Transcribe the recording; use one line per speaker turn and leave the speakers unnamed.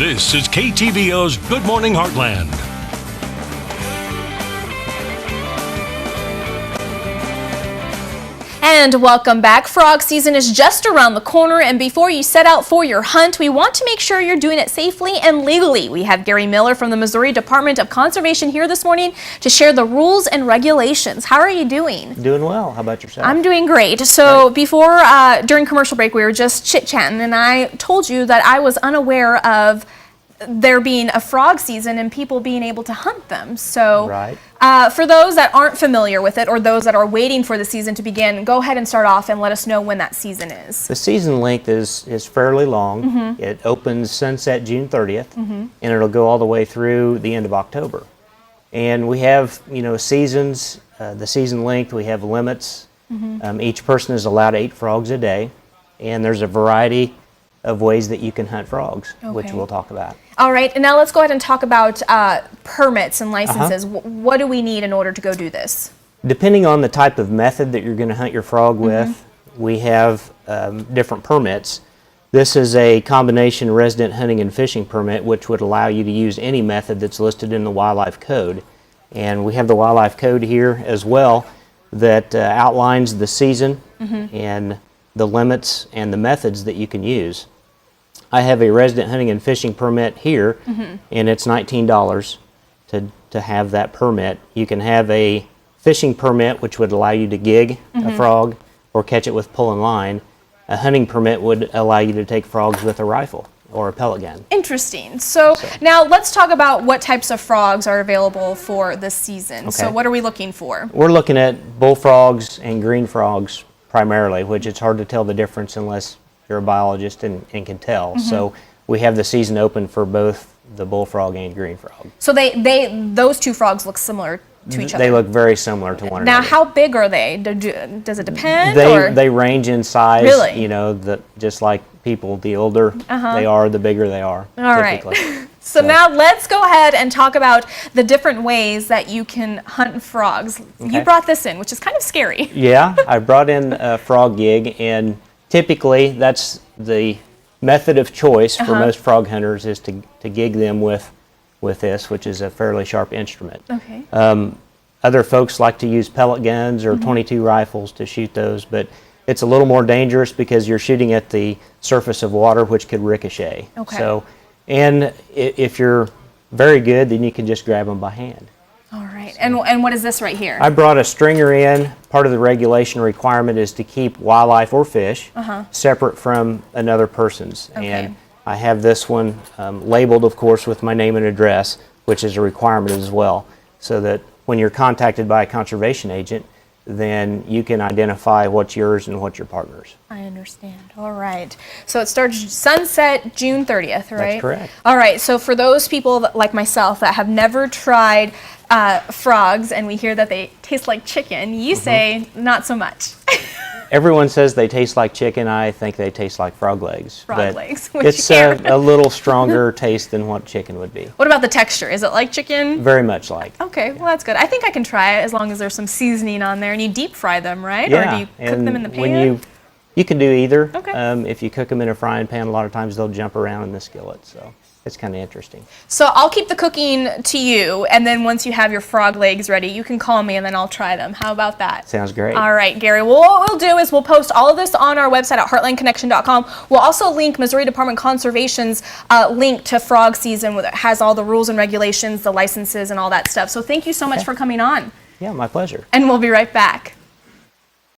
This is KTVO's Good Morning Heartland.
And welcome back. Frog season is just around the corner, and before you set out for your hunt, we want to make sure you're doing it safely and legally. We have Gary Miller from the Missouri Department of Conservation here this morning to share the rules and regulations. How are you doing?
Doing well. How about yourself?
I'm doing great. So before, during commercial break, we were just chit-chatting, and I told you that I was unaware of there being a frog season and people being able to hunt them. So
right.
For those that aren't familiar with it or those that are waiting for the season to begin, go ahead and start off and let us know when that season is.
The season length is fairly long. It opens sunset June 30th, and it'll go all the way through the end of October. And we have, seasons, the season length, we have limits. Each person is allowed 8 frogs a day, and there's a variety of ways that you can hunt frogs, which we'll talk about.
All right, and now let's go ahead and talk about permits and licenses. What do we need in order to go do this?
Depending on the type of method that you're going to hunt your frog with, we have different permits. This is a combination resident hunting and fishing permit, which would allow you to use any method that's listed in the Wildlife Code. And we have the Wildlife Code here as well that outlines the season and the limits and the methods that you can use. I have a resident hunting and fishing permit here, and it's $19 to have that permit. You can have a fishing permit, which would allow you to gig a frog or catch it with pull and line. A hunting permit would allow you to take frogs with a rifle or a pellet gun.
Interesting. So now let's talk about what types of frogs are available for this season. So what are we looking for?
We're looking at bullfrogs and green frogs primarily, which it's hard to tell the difference unless you're a biologist and can tell. So we have the season open for both the bullfrog and green frog.
So those two frogs look similar to each other?
They look very similar to one another.
Now, how big are they? Does it depend?
They range in size.
Really?
Just like people, the older they are, the bigger they are.
All
typically.
Right. So now let's go ahead and talk about the different ways that you can hunt frogs. You brought this in, which is kind of scary.
Yeah, I brought in a frog gig, and typically that's the method of choice for most frog hunters is to gig them with this, which is a fairly sharp instrument.
Okay.
Other folks like to use pellet guns or .22 rifles to shoot those, but it's a little more dangerous because you're shooting at the surface of water, which could ricochet.
Okay.
So, and if you're very good, then you can just grab them by hand.
All right. And what is this right here?
I brought a stringer in. Part of the regulation requirement is to keep wildlife or fish separate from another person's. And I have this one labeled, of course, with my name and address, which is a requirement as well, so that when you're contacted by a conservation agent, then you can identify what's yours and what's your partner's.
I understand. All right. So it starts sunset June 30th, right?
That's correct.
All right. So for those people like myself that have never tried frogs and we hear that they taste like chicken, you say not so much.
Everyone says they taste like chicken. I think they taste like frog legs.
Frog legs.
It's a little stronger taste than what chicken would be.
What about the texture? Is it like chicken?
Very much like.
Okay, well that's good. I think I can try it as long as there's some seasoning on there. And you deep fry them, right?
Yeah.
Or do you cook them in the pan?
When you can do either.
Okay.
If you cook them in a frying pan, a lot of times they'll jump around in the skillet. So it's kind of interesting.
So I'll keep the cooking to you, and then once you have your frog legs ready, you can call me and then I'll try them. How about that?
Sounds great.
All right, Gary. Well, what we'll do is we'll post all of this on our website at heartlandconnection.com. We'll also link Missouri Department of Conservation's link to frog season, that has all the rules and regulations, the licenses, and all that stuff. So thank you so much for coming on.
Yeah, my pleasure.
And we'll be right back.